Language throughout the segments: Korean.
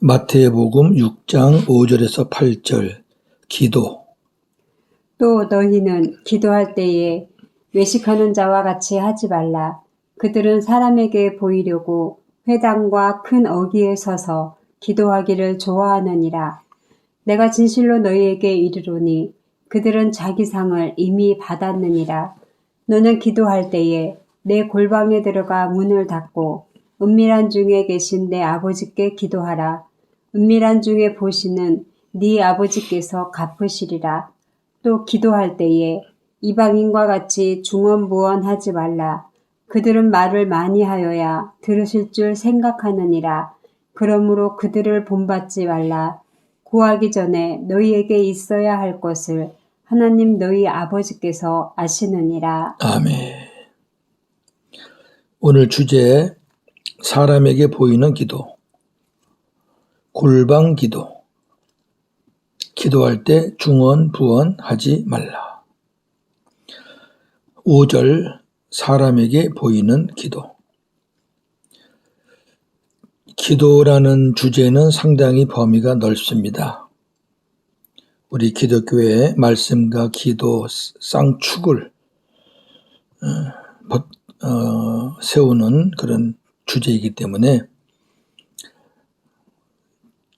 마태복음 6장 5절에서 8절 기도. 또 너희는 기도할 때에 외식하는 자와 같이 하지 말라. 그들은 사람에게 보이려고 회당과 큰 어귀에 서서 기도하기를 좋아하느니라. 내가 진실로 너희에게 이르노니 그들은 자기 상을 이미 받았느니라. 너는 기도할 때에 내 골방에 들어가 문을 닫고 은밀한 중에 계신 내 아버지께 기도하라. 은밀한 중에 보시는 네 아버지께서 갚으시리라. 또 기도할 때에 이방인과 같이 중언부언하지 말라. 그들은 말을 많이 하여야 들으실 줄 생각하느니라. 그러므로 그들을 본받지 말라. 구하기 전에 너희에게 있어야 할 것을 하나님 너희 아버지께서 아시느니라. 아멘. 오늘 주제 사람에게 보이는 기도. 골방 기도. 기도할 때 중언부언하지 말라. 5절 사람에게 보이는 기도. 기도라는 주제는 상당히 범위가 넓습니다. 우리 기독교의 말씀과 기도 쌍축을 세우는 그런 주제이기 때문에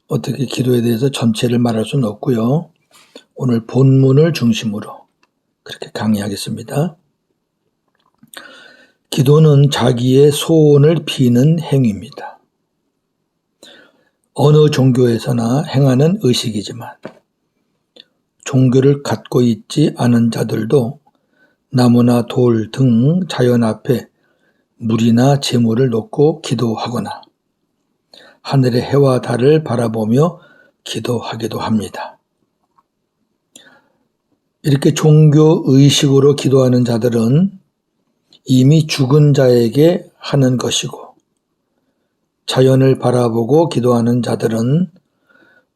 어떻게 기도에 대해서 전체를 말할 수는 없고요. 오늘 본문을 중심으로 그렇게 강의하겠습니다. 기도는 자기의 소원을 비는 행위입니다. 어느 종교에서나 행하는 의식이지만 종교를 갖고 있지 않은 자들도 나무나 돌 등 자연 앞에 물이나 재물을 놓고 기도하거나 하늘의 해와 달을 바라보며 기도하기도 합니다. 이렇게 종교 의식으로 기도하는 자들은 이미 죽은 자에게 하는 것이고, 자연을 바라보고 기도하는 자들은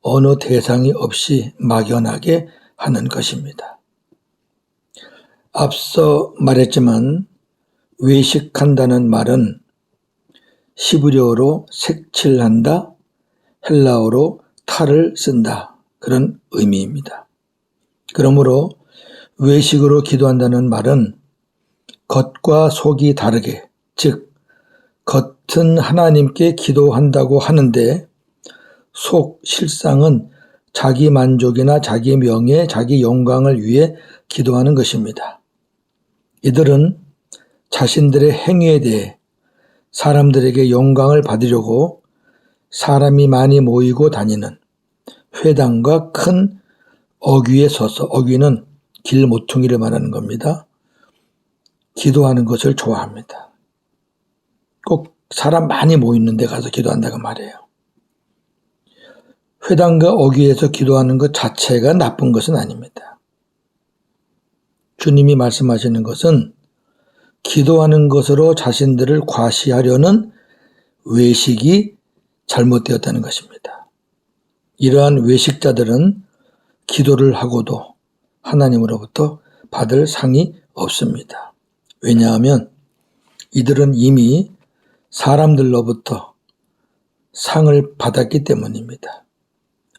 어느 대상이 없이 막연하게 하는 것입니다. 앞서 말했지만 외식한다는 말은 시브리어로 색칠한다, 헬라어로 탈을 쓴다, 그런 의미입니다. 그러므로 외식으로 기도한다는 말은 겉과 속이 다르게, 즉 겉은 하나님께 기도한다고 하는데 속 실상은 자기 만족이나 자기 명예, 자기 영광을 위해 기도하는 것입니다. 이들은 자신들의 행위에 대해 사람들에게 영광을 받으려고 사람이 많이 모이고 다니는 회당과 큰 어귀에 서서, 어귀는 길 모퉁이를 말하는 겁니다. 기도하는 것을 좋아합니다. 꼭 사람 많이 모이는 데 가서 기도한다고 말해요. 회당과 어귀에서 기도하는 것 자체가 나쁜 것은 아닙니다. 주님이 말씀하시는 것은 기도하는 것으로 자신들을 과시하려는 외식이 잘못되었다는 것입니다. 이러한 외식자들은 기도를 하고도 하나님으로부터 받을 상이 없습니다. 왜냐하면 이들은 이미 사람들로부터 상을 받았기 때문입니다.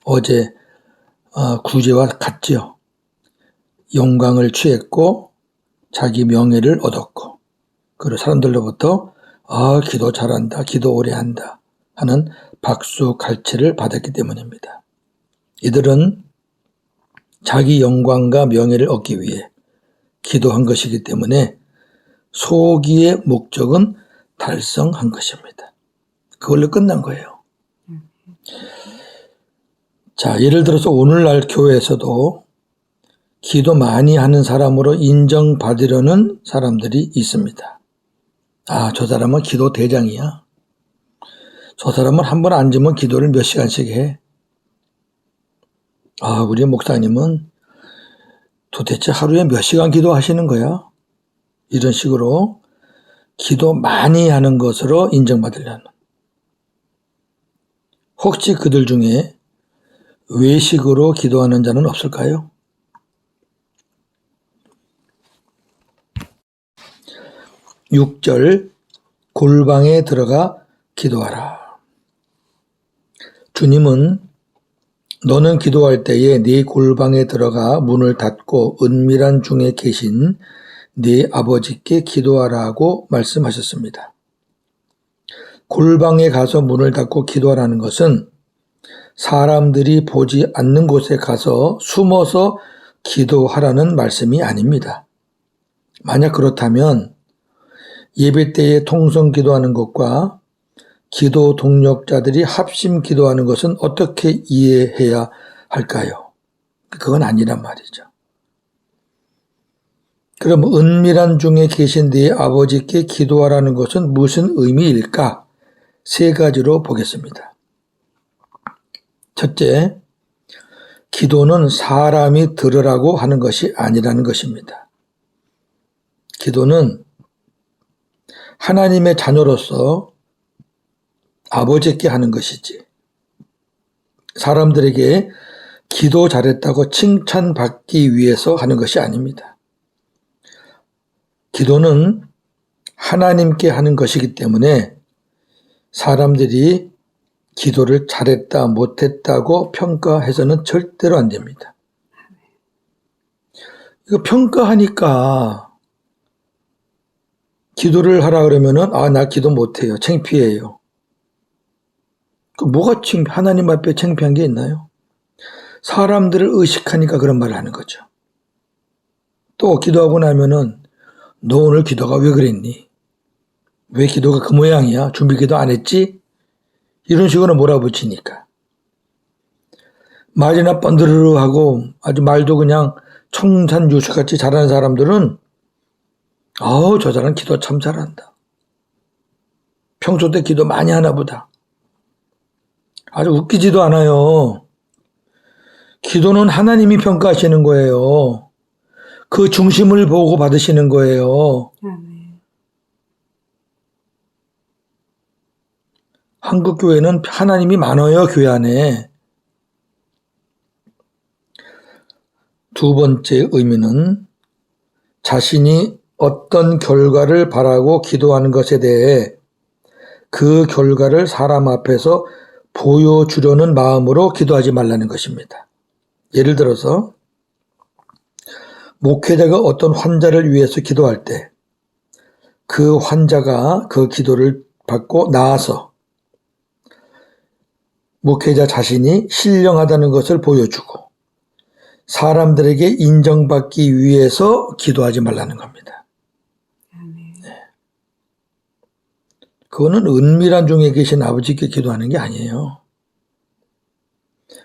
어제 구제와 같지요. 영광을 취했고 자기 명예를 얻었고, 그리고 사람들로부터 기도 잘한다, 기도 오래 한다 하는 박수 갈채를 받았기 때문입니다. 이들은 자기 영광과 명예를 얻기 위해 기도한 것이기 때문에 소기의 목적은 달성한 것입니다. 그걸로 끝난 거예요. 자, 예를 들어서 오늘날 교회에서도 기도 많이 하는 사람으로 인정받으려는 사람들이 있습니다. 저 사람은 기도 대장이야. 저 사람은 한 번 앉으면 기도를 몇 시간씩 해. 우리 목사님은 도대체 하루에 몇 시간 기도하시는 거야? 이런 식으로 기도 많이 하는 것으로 인정받으려는. 혹시 그들 중에 외식으로 기도하는 자는 없을까요? (6절) 골방에 들어가 기도하라. 주님은 너는 기도할 때에 네 골방에 들어가 문을 닫고 은밀한 중에 계신 네 아버지께 기도하라고 말씀하셨습니다. 골방에 가서 문을 닫고 기도하라는 것은 사람들이 보지 않는 곳에 가서 숨어서 기도하라는 말씀이 아닙니다. 만약 그렇다면 예배 때에 통성 기도하는 것과 기도 동력자들이 합심 기도하는 것은 어떻게 이해해야 할까요? 그건 아니란 말이죠. 그럼 은밀한 중에 계신 네 아버지께 기도하라는 것은 무슨 의미일까? 세 가지로 보겠습니다. 첫째, 기도는 사람이 들으라고 하는 것이 아니라는 것입니다. 기도는 하나님의 자녀로서 아버지께 하는 것이지 사람들에게 기도 잘했다고 칭찬받기 위해서 하는 것이 아닙니다. 기도는 하나님께 하는 것이기 때문에 사람들이 기도를 잘했다 못했다고 평가해서는 절대로 안 됩니다. 이거 평가하니까 기도를 하라 그러면은 나 기도 못해요. 창피해요. 뭐가 하나님 앞에 창피한 게 있나요? 사람들을 의식하니까 그런 말을 하는 거죠. 또 기도하고 나면은 너 오늘 기도가 왜 그랬니? 왜 기도가 그 모양이야? 준비 기도 안 했지? 이런 식으로 몰아붙이니까. 말이나 번드르르 하고 아주 말도 그냥 청산유수같이 잘하는 사람들은 저 사람 기도 참 잘한다. 평소 때 기도 많이 하나 보다. 아주 웃기지도 않아요. 기도는 하나님이 평가하시는 거예요. 그 중심을 보고 받으시는 거예요. 한국 교회는 하나님이 많아요, 교회 안에. 두 번째 의미는 자신이 어떤 결과를 바라고 기도하는 것에 대해 그 결과를 사람 앞에서 보여주려는 마음으로 기도하지 말라는 것입니다. 예를 들어서 목회자가 어떤 환자를 위해서 기도할 때 그 환자가 그 기도를 받고 나아서 목회자 자신이 신령하다는 것을 보여주고 사람들에게 인정받기 위해서 기도하지 말라는 겁니다. 네. 그거는 은밀한 중에 계신 아버지께 기도하는 게 아니에요.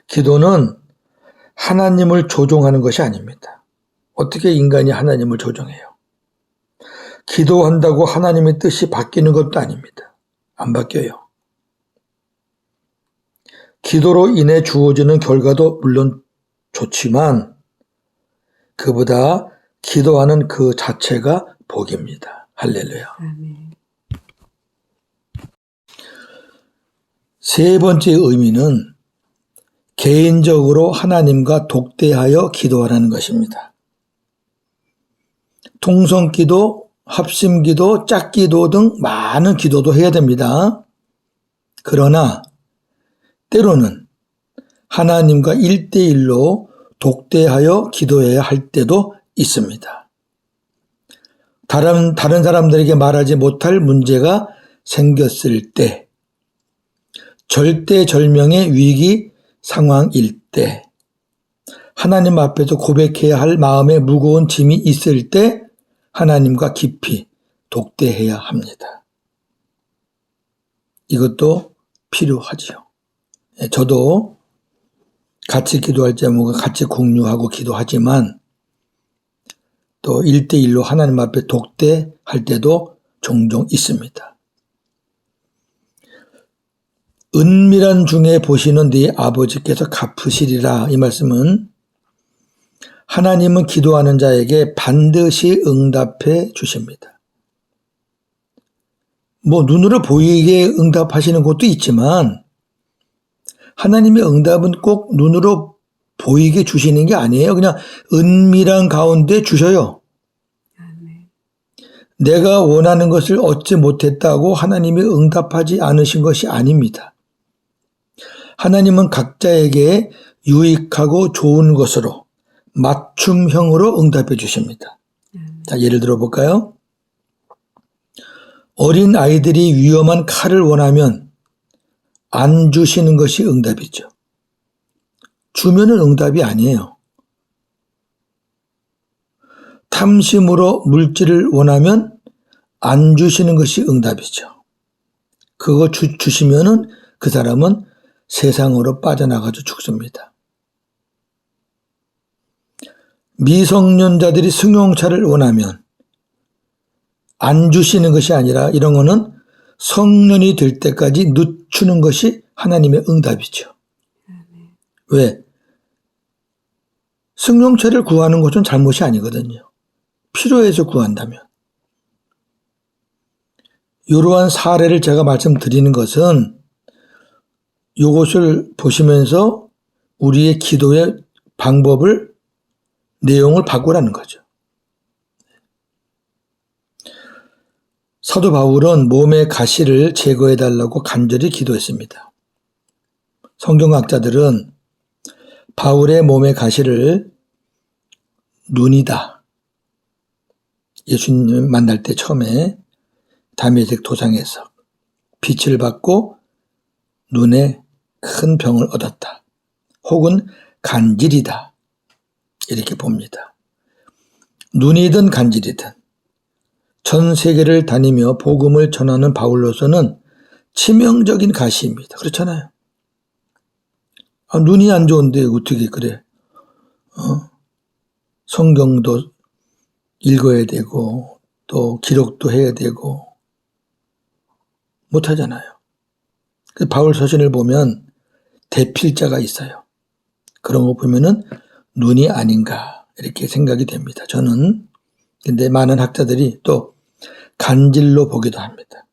기도는 하나님을 조종하는 것이 아닙니다. 어떻게 인간이 하나님을 조종해요? 기도한다고 하나님의 뜻이 바뀌는 것도 아닙니다. 안 바뀌어요. 기도로 인해 주어지는 결과도 물론 좋지만 그보다 기도하는 그 자체가 복입니다. 할렐루야. 아멘. 세 번째 의미는 개인적으로 하나님과 독대하여 기도하라는 것입니다. 통성기도, 합심기도, 짝기도 등 많은 기도도 해야 됩니다. 그러나 때로는 하나님과 1대1로 독대하여 기도해야 할 때도 있습니다. 다른 사람들에게 말하지 못할 문제가 생겼을 때, 절대절명의 위기 상황일 때, 하나님 앞에서 고백해야 할 마음에 무거운 짐이 있을 때 하나님과 깊이 독대해야 합니다. 이것도 필요하지요. 저도 같이 기도할 제목은 같이 공유하고 기도하지만 또 1대1로 하나님 앞에 독대할 때도 종종 있습니다. 은밀한 중에 보시는 네 아버지께서 갚으시리라. 이 말씀은 하나님은 기도하는 자에게 반드시 응답해 주십니다. 눈으로 보이게 응답하시는 것도 있지만 하나님의 응답은 꼭 눈으로 보이게 주시는 게 아니에요. 그냥 은밀한 가운데 주셔요. 내가 원하는 것을 얻지 못했다고 하나님이 응답하지 않으신 것이 아닙니다. 하나님은 각자에게 유익하고 좋은 것으로 맞춤형으로 응답해 주십니다. 자, 예를 들어 볼까요? 어린 아이들이 위험한 칼을 원하면 안 주시는 것이 응답이죠. 주면은 응답이 아니에요. 탐심으로 물질을 원하면 안 주시는 것이 응답이죠. 그거 주시면은 그 사람은 세상으로 빠져나가서 죽습니다. 미성년자들이 승용차를 원하면 안 주시는 것이 아니라 이런 거는 성년이 될 때까지 늦추는 것이 하나님의 응답이죠. 왜? 승용차를 구하는 것은 잘못이 아니거든요. 필요해서 구한다면. 이러한 사례를 제가 말씀드리는 것은 이것을 보시면서 우리의 기도의 방법을, 내용을 바꾸라는 거죠. 사도 바울은 몸의 가시를 제거해달라고 간절히 기도했습니다. 성경학자들은 바울의 몸의 가시를 눈이다. 예수님 만날 때 처음에 다메섹 도상에서 빛을 받고 눈에 큰 병을 얻었다. 혹은 간질이다. 이렇게 봅니다. 눈이든 간질이든 전 세계를 다니며 복음을 전하는 바울로서는 치명적인 가시입니다. 그렇잖아요. 눈이 안 좋은데 어떻게 그래? 성경도 읽어야 되고 또 기록도 해야 되고 못하잖아요. 바울 서신을 보면 대필자가 있어요. 그런 거 보면은 눈이 아닌가 이렇게 생각이 됩니다. 저는. 근데 많은 학자들이 또 간질로 보기도 합니다.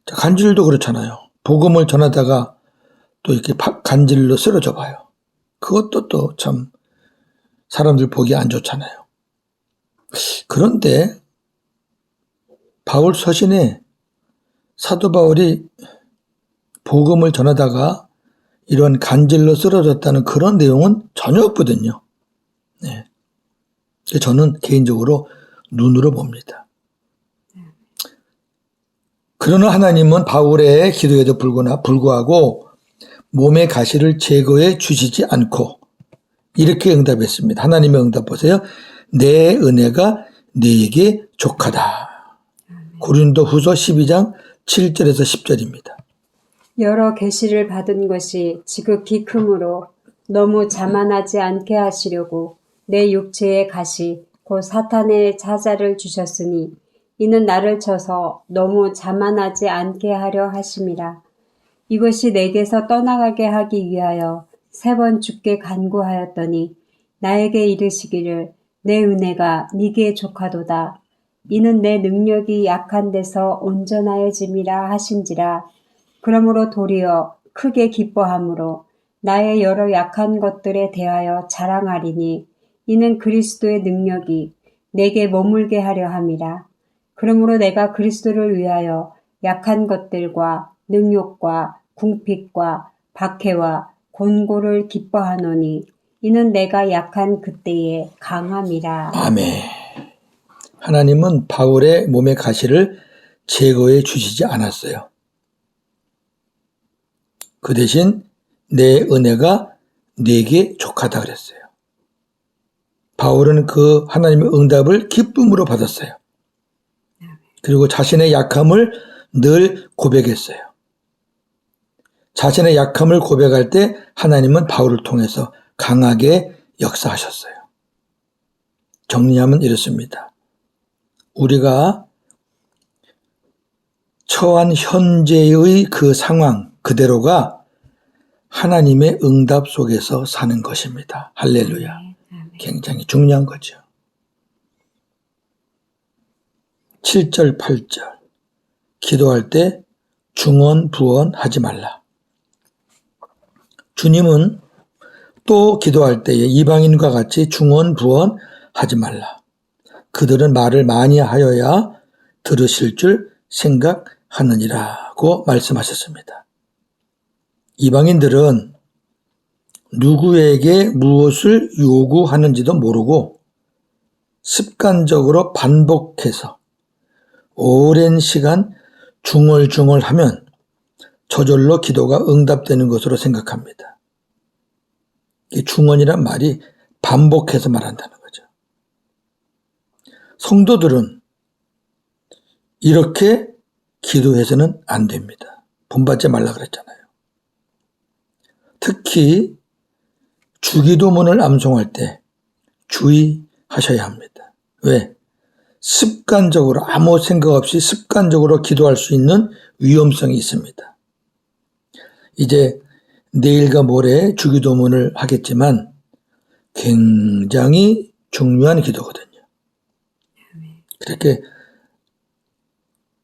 간질도 그렇잖아요. 복음을 전하다가 또 이렇게 간질로 쓰러져 봐요. 그것도 또 참 사람들 보기 안 좋잖아요. 그런데 바울 서신에 사도 바울이 복음을 전하다가 이런 간질로 쓰러졌다는 그런 내용은 전혀 없거든요. 네. 저는 개인적으로 눈으로 봅니다. 그러나 하나님은 바울의 기도에도 불구하고 몸의 가시를 제거해 주시지 않고 이렇게 응답했습니다. 하나님의 응답 보세요. 내 은혜가 네게 족하다. 고린도후서 12장 7절에서 10절입니다. 여러 계시를 받은 것이 지극히 크므로 너무 자만하지 않게 하시려고 내 육체의 가시 곧 사탄의 자자를 주셨으니 이는 나를 쳐서 너무 자만하지 않게 하려 하심이라. 이것이 내게서 떠나가게 하기 위하여 3번 주께 간구하였더니 나에게 이르시기를 내 은혜가 네게 족하도다. 이는 내 능력이 약한 데서 온전하여짐이라 하신지라. 그러므로 도리어 크게 기뻐함으로 나의 여러 약한 것들에 대하여 자랑하리니 이는 그리스도의 능력이 내게 머물게 하려 함이라. 그러므로 내가 그리스도를 위하여 약한 것들과 능욕과 궁핍과 박해와 곤고를 기뻐하노니 이는 내가 약한 그때에 강함이라. 아멘. 하나님은 바울의 몸의 가시를 제거해 주시지 않았어요. 그 대신 내 은혜가 네게 족하다 그랬어요. 바울은 그 하나님의 응답을 기쁨으로 받았어요. 그리고 자신의 약함을 늘 고백했어요. 자신의 약함을 고백할 때 하나님은 바울을 통해서 강하게 역사하셨어요. 정리하면 이렇습니다. 우리가 처한 현재의 그 상황 그대로가 하나님의 응답 속에서 사는 것입니다. 할렐루야. 굉장히 중요한 거죠. 7절, 8절. 기도할 때 중언, 부언 하지 말라. 주님은 또 기도할 때에 이방인과 같이 중언, 부언 하지 말라. 그들은 말을 많이 하여야 들으실 줄 생각하느니라고 말씀하셨습니다. 이방인들은 누구에게 무엇을 요구하는지도 모르고 습관적으로 반복해서 오랜 시간 중얼중얼하면 저절로 기도가 응답되는 것으로 생각합니다. 이 중언이란 말이 반복해서 말한다는 거죠. 성도들은 이렇게 기도해서는 안 됩니다. 본받지 말라 그랬잖아요. 특히 주기도문을 암송할 때 주의하셔야 합니다. 왜? 습관적으로 아무 생각 없이 습관적으로 기도할 수 있는 위험성이 있습니다. 이제 내일과 모레 주기도문을 하겠지만 굉장히 중요한 기도거든요. 그렇게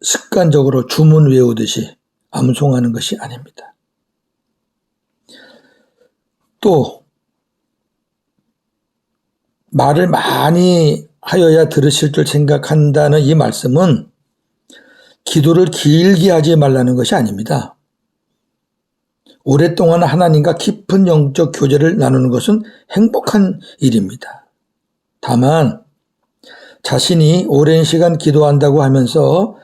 습관적으로 주문 외우듯이 암송하는 것이 아닙니다. 또 말을 많이 하여야 들으실 줄 생각한다는 이 말씀은 기도를 길게 하지 말라는 것이 아닙니다. 오랫동안 하나님과 깊은 영적 교제를 나누는 것은 행복한 일입니다. 다만 자신이 오랜 시간 기도한다고 하면서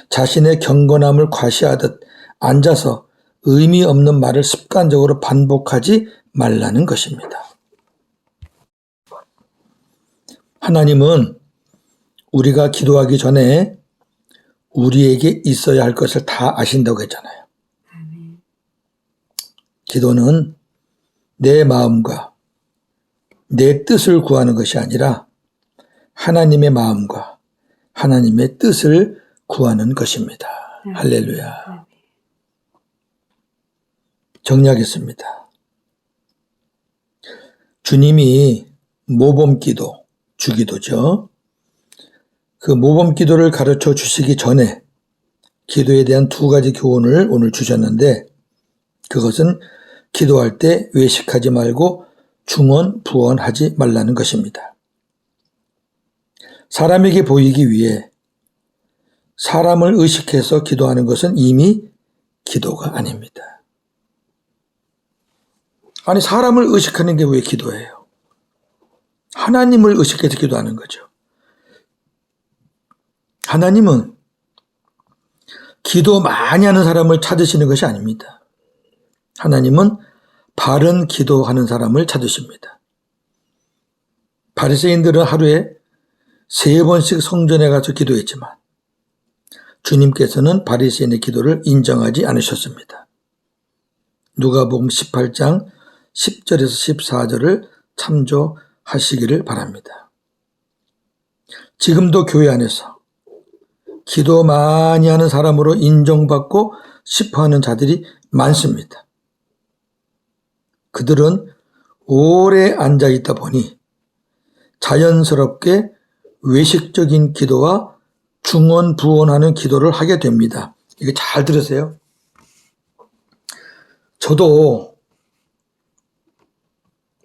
자신의 경건함을 과시하듯 앉아서 의미 없는 말을 습관적으로 반복하지 말라는 것입니다. 하나님은 우리가 기도하기 전에 우리에게 있어야 할 것을 다 아신다고 했잖아요. 기도는 내 마음과 내 뜻을 구하는 것이 아니라 하나님의 마음과 하나님의 뜻을 구하는 것입니다. 할렐루야. 정리하겠습니다. 주님이 모범기도, 주기도죠. 그 모범기도를 가르쳐 주시기 전에 기도에 대한 두 가지 교훈을 오늘 주셨는데 그것은 기도할 때 외식하지 말고 중언, 부언하지 말라는 것입니다. 사람에게 보이기 위해 사람을 의식해서 기도하는 것은 이미 기도가 아닙니다. 아니 사람을 의식하는 게 왜 기도예요? 하나님을 의식해서 기도하는 거죠. 하나님은 기도 많이 하는 사람을 찾으시는 것이 아닙니다. 하나님은 바른 기도하는 사람을 찾으십니다. 바리새인들은 하루에 3번씩 성전에 가서 기도했지만 주님께서는 바리새인의 기도를 인정하지 않으셨습니다. 누가복음 18장 10절에서 14절을 참조하시기를 바랍니다. 지금도 교회 안에서 기도 많이 하는 사람으로 인정받고 싶어하는 자들이 많습니다. 그들은 오래 앉아있다 보니 자연스럽게 외식적인 기도와 중언, 부언하는 기도를 하게 됩니다. 이게 잘 들으세요. 저도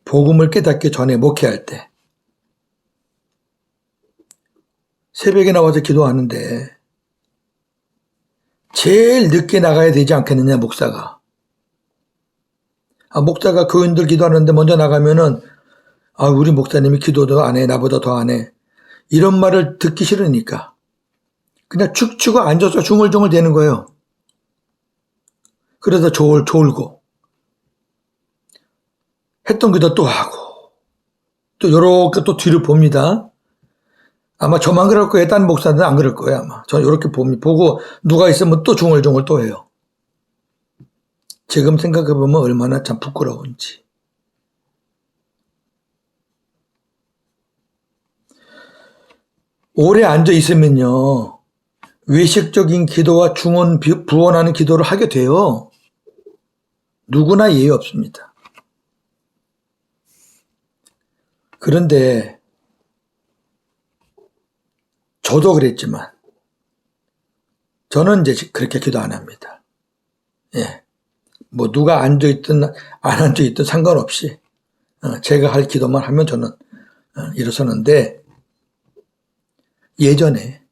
복음을 깨닫기 전에 목회할 때 새벽에 나와서 기도하는데 제일 늦게 나가야 되지 않겠느냐 목사가. 목사가 교인들 기도하는데 먼저 나가면은 우리 목사님이 기도도 안 해, 나보다 더 안 해. 이런 말을 듣기 싫으니까 그냥 축 앉아서 중얼중얼 대는 거예요. 그래서 졸고 했던 기도 또 하고 또 요렇게 또 뒤를 봅니다. 아마 저만 그럴 거예요. 딴 목사들은 안 그럴 거예요. 아마 저는 요렇게 보고 누가 있으면 또 중얼중얼 또 해요. 지금 생각해보면 얼마나 참 부끄러운지. 오래 앉아 있으면요 외식적인 기도와 중언, 부언하는 기도를 하게 돼요. 누구나 예의 없습니다. 그런데 저도 그랬지만 저는 이제 그렇게 기도 안 합니다. 예. 뭐 누가 앉아있든 안 앉아있든 상관없이 제가 할 기도만 하면 저는 일어서는데 예전에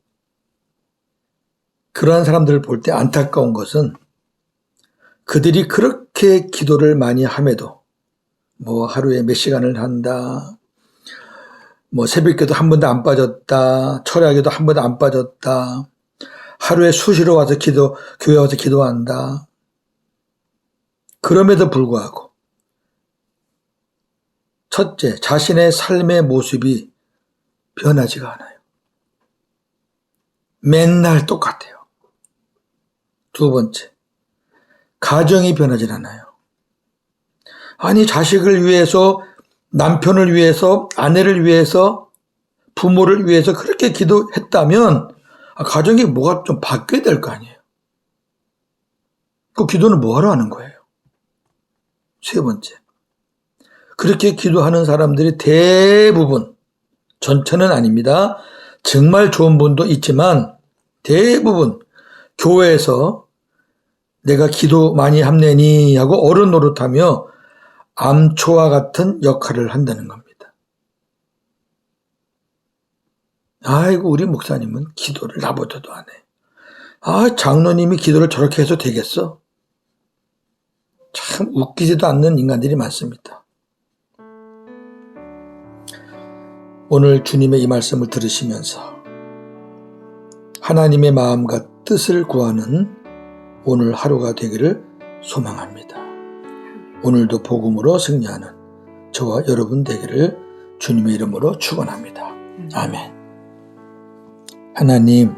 그러한 사람들을 볼 때 안타까운 것은 그들이 그렇게 기도를 많이 함에도 뭐 하루에 몇 시간을 한다, 뭐 새벽기도 한 번도 안 빠졌다, 철야기도 한 번도 안 빠졌다, 하루에 수시로 와서 교회 와서 기도한다. 그럼에도 불구하고 첫째, 자신의 삶의 모습이 변하지가 않아요. 맨날 똑같아요. 두 번째, 가정이 변하지 않아요. 아니, 자식을 위해서, 남편을 위해서, 아내를 위해서, 부모를 위해서 그렇게 기도했다면 가정이 뭐가 좀 바뀌어야 될 거 아니에요. 그 기도는 뭐하러 하는 거예요? 세 번째, 그렇게 기도하는 사람들이 대부분, 전체는 아닙니다. 정말 좋은 분도 있지만 대부분 교회에서 내가 기도 많이 합내니 하고 어른 노릇하며 암초와 같은 역할을 한다는 겁니다. 아이고, 우리 목사님은 기도를 나보다도 안 해. 아, 장로님이 기도를 저렇게 해서 되겠어? 참 웃기지도 않는 인간들이 많습니다. 오늘 주님의 이 말씀을 들으시면서 하나님의 마음과 뜻을 구하는 오늘 하루가 되기를 소망합니다. 오늘도 복음으로 승리하는 저와 여러분 되기를 주님의 이름으로 축원합니다. 아멘. 하나님,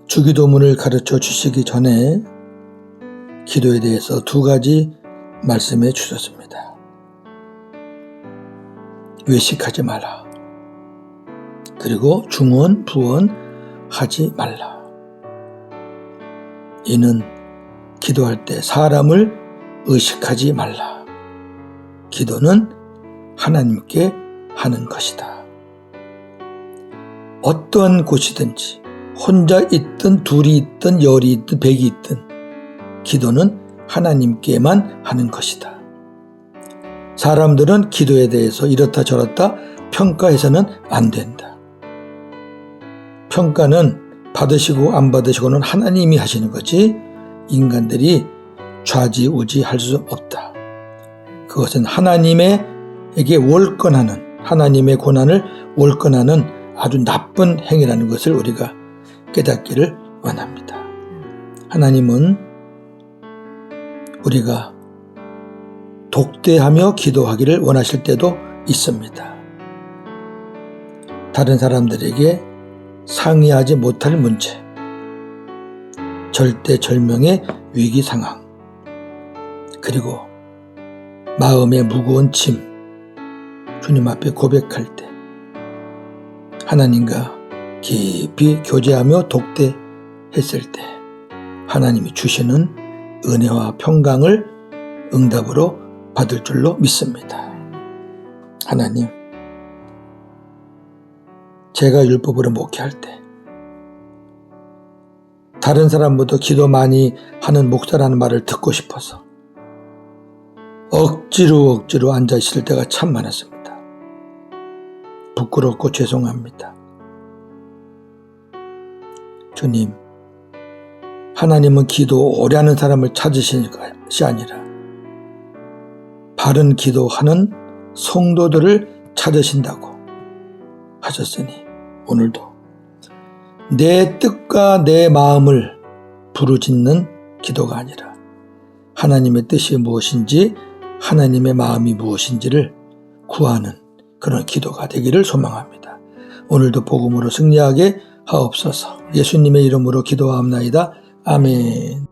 주기도문을 가르쳐 주시기 전에 기도에 대해서 두 가지 말씀해 주셨습니다. 외식하지 마라. 그리고 중언, 부언하지 말라. 이는 기도할 때 사람을 의식하지 말라. 기도는 하나님께 하는 것이다. 어떠한 곳이든지 혼자 있든 둘이 있든 열이 있든 백이 있든 기도는 하나님께만 하는 것이다. 사람들은 기도에 대해서 이렇다 저렇다 평가해서는 안 된다. 평가는 받으시고 안 받으시고는 하나님이 하시는 거지 인간들이 좌지우지 할 수 없다. 그것은 하나님에게 월권하는, 하나님의 고난을 월권하는 아주 나쁜 행위라는 것을 우리가 깨닫기를 원합니다. 하나님은 우리가 독대하며 기도하기를 원하실 때도 있습니다. 다른 사람들에게 상의하지 못할 문제, 절대절명의 위기 상황, 그리고 마음의 무거운 짐, 주님 앞에 고백할 때 하나님과 깊이 교제하며 독대했을 때 하나님이 주시는 은혜와 평강을 응답으로 받을 줄로 믿습니다. 하나님, 제가 율법으로 목회할 때 다른 사람보다 기도 많이 하는 목사라는 말을 듣고 싶어서 억지로 앉아 있을 때가 참 많았습니다. 부끄럽고 죄송합니다. 주님, 하나님은 기도 오래 하는 사람을 찾으시는 것이 아니라 바른 기도하는 성도들을 찾으신다고 하셨으니 오늘도 내 뜻과 내 마음을 부르짖는 기도가 아니라 하나님의 뜻이 무엇인지 하나님의 마음이 무엇인지를 구하는 그런 기도가 되기를 소망합니다. 오늘도 복음으로 승리하게 하옵소서. 예수님의 이름으로 기도하옵나이다. 아멘.